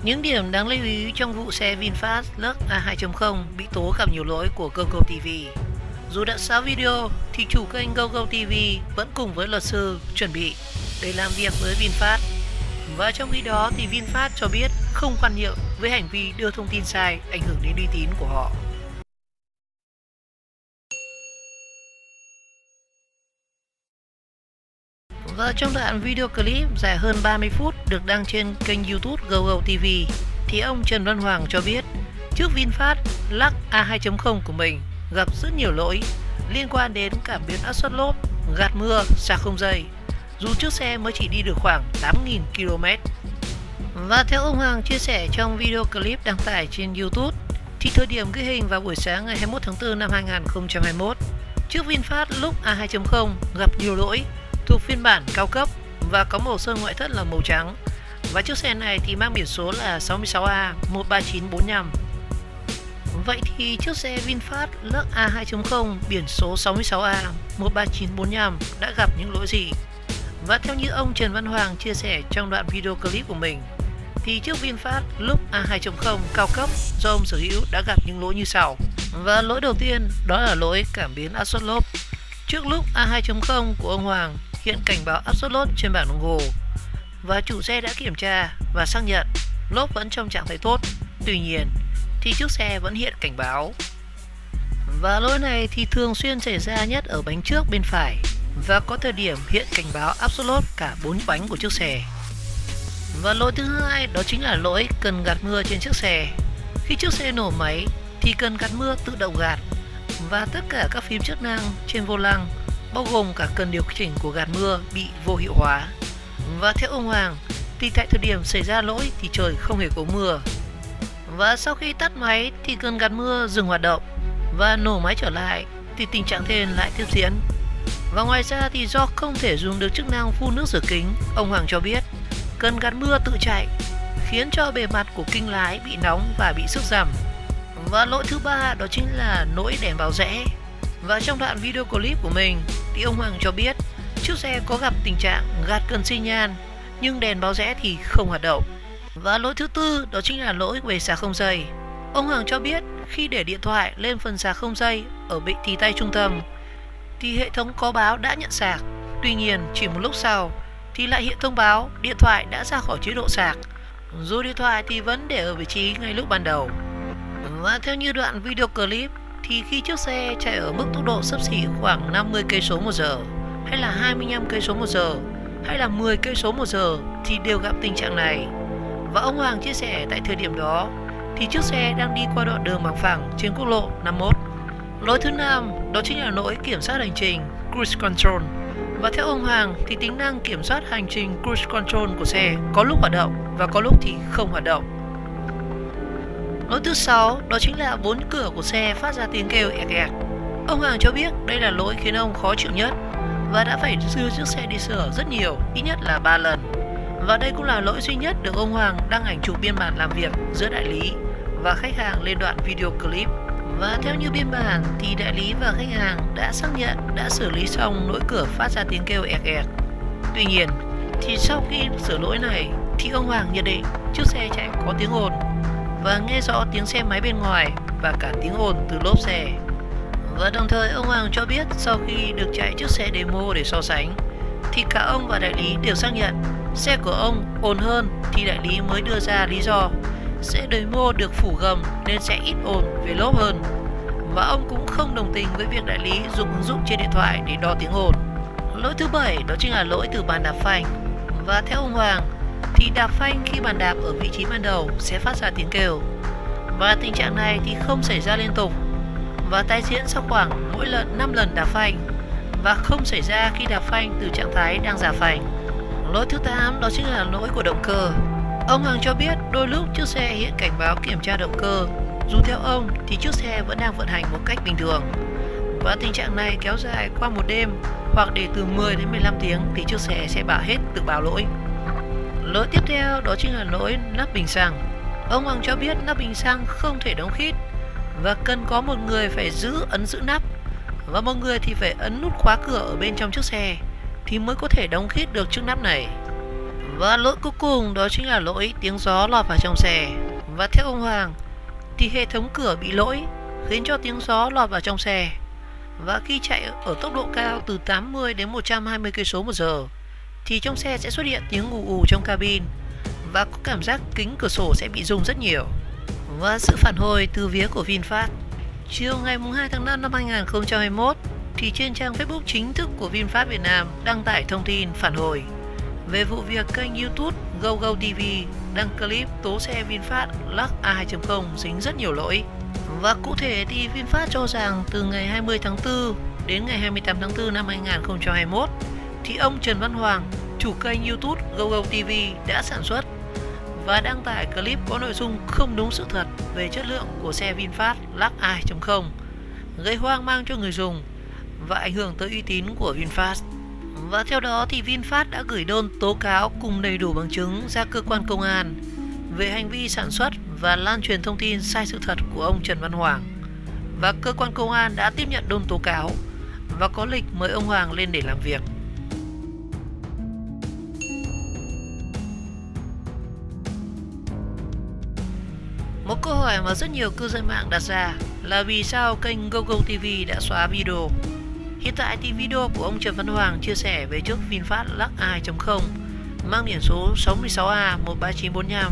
Những điểm đáng lưu ý trong vụ xe VinFast Lux A2.0 bị tố gặp nhiều lỗi của GoGo TV. Dù đã xóa video thì chủ kênh GoGo TV vẫn cùng với luật sư chuẩn bị để làm việc với VinFast. Và trong khi đó thì VinFast cho biết không khoan nhượng với hành vi đưa thông tin sai ảnh hưởng đến uy tín của họ. Và trong đoạn video clip dài hơn 30 phút được đăng trên kênh YouTube GoGo TV thì ông Trần Văn Hoàng cho biết chiếc VinFast Lux A2.0 của mình gặp rất nhiều lỗi liên quan đến cảm biến áp suất lốp, gạt mưa, sạc không dây, dù chiếc xe mới chỉ đi được khoảng 8.000 km. Và theo ông Hoàng chia sẻ trong video clip đăng tải trên YouTube thì thời điểm ghi hình vào buổi sáng ngày 21 tháng 4 năm 2021, chiếc VinFast Lux A2.0 gặp nhiều lỗi thuộc phiên bản cao cấp và có màu sơn ngoại thất là màu trắng, và chiếc xe này thì mang biển số là 66A13945. Vậy thì chiếc xe VinFast Lux A2.0 biển số 66A13945 đã gặp những lỗi gì? Và theo như ông Trần Văn Hoàng chia sẻ trong đoạn video clip của mình thì chiếc VinFast Lux A2.0 cao cấp do ông sở hữu đã gặp những lỗi như sau. Và lỗi đầu tiên đó là lỗi cảm biến áp suất lốp. Chiếc Lux A2.0 của ông Hoàng hiện cảnh báo áp suất lốp trên bảng đồng hồ và chủ xe đã kiểm tra và xác nhận lốp vẫn trong trạng thái tốt. Tuy nhiên thì chiếc xe vẫn hiện cảnh báo. Và lỗi này thì thường xuyên xảy ra nhất ở bánh trước bên phải và có thời điểm hiện cảnh báo áp suất lốp cả 4 bánh của chiếc xe. Và lỗi thứ hai đó chính là lỗi cần gạt mưa trên chiếc xe. Khi chiếc xe nổ máy thì cần gạt mưa tự động gạt, và tất cả các phím chức năng trên vô lăng bao gồm cả cần điều chỉnh của gạt mưa bị vô hiệu hóa. Và theo ông Hoàng thì tại thời điểm xảy ra lỗi thì trời không hề có mưa, và sau khi tắt máy thì cần gạt mưa dừng hoạt động và nổ máy trở lại thì tình trạng trên lại tiếp diễn. Và ngoài ra thì do không thể dùng được chức năng phun nước rửa kính, ông Hoàng cho biết cần gạt mưa tự chạy khiến cho bề mặt của kính lái bị nóng và bị xước rằm. Và lỗi thứ ba đó chính là lỗi đèn báo rẽ. Và trong đoạn video clip của mình thì ông Hoàng cho biết chiếc xe có gặp tình trạng gạt cần xi nhan nhưng đèn báo rẽ thì không hoạt động. Và lỗi thứ tư đó chính là lỗi về sạc không dây. Ông Hoàng cho biết khi để điện thoại lên phần sạc không dây ở vị trí tay trung tâm thì hệ thống có báo đã nhận sạc. Tuy nhiên chỉ một lúc sau thì lại hiện thông báo điện thoại đã ra khỏi chế độ sạc, dù điện thoại thì vẫn để ở vị trí ngay lúc ban đầu. Và theo như đoạn video clip thì khi chiếc xe chạy ở mức tốc độ xấp xỉ khoảng 50 cây số một giờ hay là 25 cây số một giờ hay là 10 cây số một giờ thì đều gặp tình trạng này. Và ông Hoàng chia sẻ tại thời điểm đó thì chiếc xe đang đi qua đoạn đường bằng phẳng trên quốc lộ 51. Lỗi thứ 5 đó chính là lỗi kiểm soát hành trình Cruise Control. Và theo ông Hoàng thì tính năng kiểm soát hành trình Cruise Control của xe có lúc hoạt động và có lúc thì không hoạt động. Lỗi thứ 6 đó chính là 4 cửa của xe phát ra tiếng kêu ẹc ẹc. Ông Hoàng cho biết đây là lỗi khiến ông khó chịu nhất và đã phải đưa chiếc xe đi sửa rất nhiều, ít nhất là 3 lần. Và đây cũng là lỗi duy nhất được ông Hoàng đăng ảnh chụp biên bản làm việc giữa đại lý và khách hàng lên đoạn video clip. Và theo như biên bản thì đại lý và khách hàng đã xác nhận đã xử lý xong lỗi cửa phát ra tiếng kêu ẹc ẹc. Tuy nhiên thì sau khi sửa lỗi này thì ông Hoàng nhận định chiếc xe chạy có tiếng ồn và nghe rõ tiếng xe máy bên ngoài và cả tiếng ồn từ lốp xe. Và đồng thời ông Hoàng cho biết sau khi được chạy chiếc xe demo để so sánh thì cả ông và đại lý đều xác nhận xe của ông ồn hơn, thì đại lý mới đưa ra lý do xe demo được phủ gầm nên sẽ ít ồn về lốp hơn. Và ông cũng không đồng tình với việc đại lý dùng ứng dụng trên điện thoại để đo tiếng ồn. Lỗi thứ 7 đó chính là lỗi từ bàn đạp phanh. Và theo ông Hoàng thì đạp phanh khi bàn đạp ở vị trí ban đầu sẽ phát ra tiếng kêu, và tình trạng này thì không xảy ra liên tục và tái diễn sau khoảng mỗi lần 5 lần đạp phanh, và không xảy ra khi đạp phanh từ trạng thái đang giả phanh. Lỗi thứ 8 đó chính là lỗi của động cơ. Ông Hoàng cho biết đôi lúc chiếc xe hiện cảnh báo kiểm tra động cơ, dù theo ông thì chiếc xe vẫn đang vận hành một cách bình thường, và tình trạng này kéo dài qua một đêm hoặc để từ 10 đến 15 tiếng thì chiếc xe sẽ tự báo lỗi. Lỗi tiếp theo đó chính là lỗi nắp bình xăng. Ông Hoàng cho biết nắp bình xăng không thể đóng khít và cần có một người phải ấn giữ nắp và một người thì phải ấn nút khóa cửa ở bên trong chiếc xe thì mới có thể đóng khít được chiếc nắp này. Và lỗi cuối cùng đó chính là lỗi tiếng gió lọt vào trong xe. Và theo ông Hoàng thì hệ thống cửa bị lỗi khiến cho tiếng gió lọt vào trong xe. Và khi chạy ở tốc độ cao từ 80 đến 120 cây số một giờ thì trong xe sẽ xuất hiện tiếng ù ù trong cabin và có cảm giác kính cửa sổ sẽ bị rung rất nhiều. Và sự phản hồi từ phía của VinFast. Chiều ngày 2 tháng 5 năm 2021 thì trên trang Facebook chính thức của VinFast Việt Nam đăng tải thông tin phản hồi về vụ việc kênh YouTube GoGoTV đăng clip tố xe VinFast Lux A2.0 dính rất nhiều lỗi. Và cụ thể thì VinFast cho rằng từ ngày 20 tháng 4 đến ngày 28 tháng 4 năm 2021 thì ông Trần Văn Hoàng, chủ kênh YouTube GoGoTV đã sản xuất và đăng tải clip có nội dung không đúng sự thật về chất lượng của xe VinFast Lux A2.0, gây hoang mang cho người dùng và ảnh hưởng tới uy tín của VinFast. Và theo đó thì VinFast đã gửi đơn tố cáo cùng đầy đủ bằng chứng ra cơ quan công an về hành vi sản xuất và lan truyền thông tin sai sự thật của ông Trần Văn Hoàng. Và cơ quan công an đã tiếp nhận đơn tố cáo và có lịch mời ông Hoàng lên để làm việc. Một câu hỏi mà rất nhiều cư dân mạng đặt ra là vì sao kênh GoGoTV đã xóa video. Hiện tại thì video của ông Trần Văn Hoàng chia sẻ về chiếc VinFast Lux A2.0 mang biển số 66A13945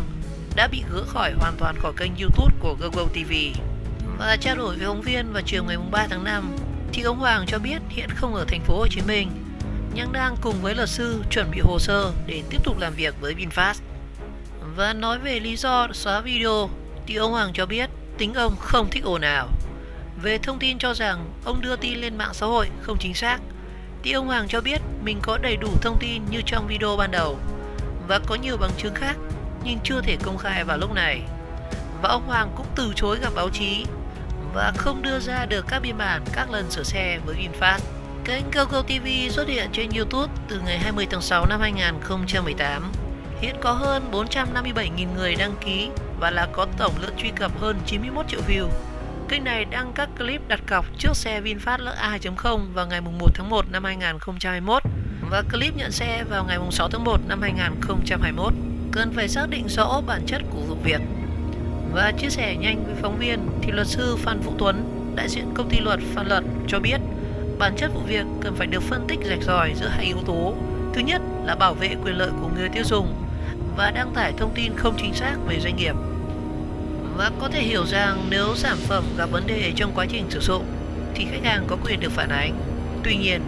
đã bị gỡ khỏi hoàn toàn khỏi kênh YouTube của GoGoTV. Và trao đổi với phóng viên vào chiều ngày 3 tháng 5 thì ông Hoàng cho biết hiện không ở thành phố Hồ Chí Minh nhưng đang cùng với luật sư chuẩn bị hồ sơ để tiếp tục làm việc với VinFast. Và nói về lý do xóa video thì ông Hoàng cho biết tính ông không thích ồn ào. Về thông tin cho rằng ông đưa tin lên mạng xã hội không chính xác thì ông Hoàng cho biết mình có đầy đủ thông tin như trong video ban đầu và có nhiều bằng chứng khác nhưng chưa thể công khai vào lúc này. Và ông Hoàng cũng từ chối gặp báo chí và không đưa ra được các biên bản các lần sửa xe với VinFast. Kênh GoGoTV xuất hiện trên YouTube từ ngày 20 tháng 6 năm 2018. Hiện có hơn 457.000 người đăng ký và là có tổng lượt truy cập hơn 91 triệu view. Kênh này đăng các clip đặt cọc trước xe VinFast Lux A2.0 vào ngày 1 tháng 1 năm 2021 và clip nhận xe vào ngày 6 tháng 1 năm 2021. Cần phải xác định rõ bản chất của vụ việc. Và chia sẻ nhanh với phóng viên thì luật sư Phan Vũ Tuấn, đại diện công ty luật Phan Luật cho biết bản chất vụ việc cần phải được phân tích rạch ròi giữa hai yếu tố. Thứ nhất là bảo vệ quyền lợi của người tiêu dùng và đăng tải thông tin không chính xác về doanh nghiệp. Và có thể hiểu rằng nếu sản phẩm gặp vấn đề trong quá trình sử dụng thì khách hàng có quyền được phản ánh. Tuy nhiên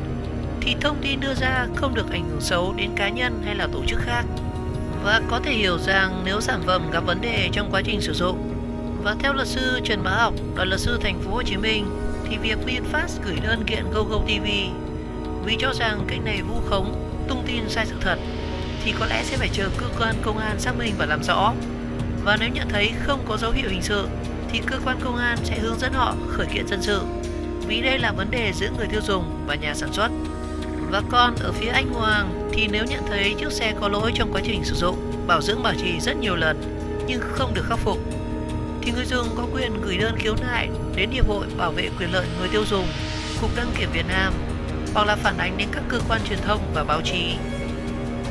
thì thông tin đưa ra không được ảnh hưởng xấu đến cá nhân hay là tổ chức khác. Và có thể hiểu rằng nếu sản phẩm gặp vấn đề trong quá trình sử dụng. Và theo luật sư Trần Bá Học, đoàn luật sư thành phố Hồ Chí Minh thì việc VinFast gửi đơn kiện GoGoTV vì cho rằng kênh này vu khống, tung tin sai sự thật thì có lẽ sẽ phải chờ cơ quan công an xác minh và làm rõ. Và nếu nhận thấy không có dấu hiệu hình sự thì cơ quan công an sẽ hướng dẫn họ khởi kiện dân sự vì đây là vấn đề giữa người tiêu dùng và nhà sản xuất. Và còn ở phía anh Hoàng thì nếu nhận thấy chiếc xe có lỗi trong quá trình sử dụng, bảo dưỡng bảo trì rất nhiều lần nhưng không được khắc phục thì người dùng có quyền gửi đơn khiếu nại đến Hiệp hội Bảo vệ quyền lợi người tiêu dùng, Cục Đăng kiểm Việt Nam hoặc là phản ánh đến các cơ quan truyền thông và báo chí.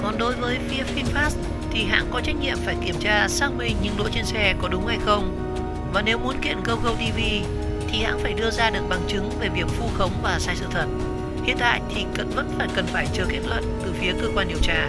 Còn đối với phía VinFast thì hãng có trách nhiệm phải kiểm tra xác minh những lỗi trên xe có đúng hay không. Và nếu muốn kiện GoGoTV thì hãng phải đưa ra được bằng chứng về việc vu khống và sai sự thật. Hiện tại thì vẫn cần phải chờ kết luận từ phía cơ quan điều tra.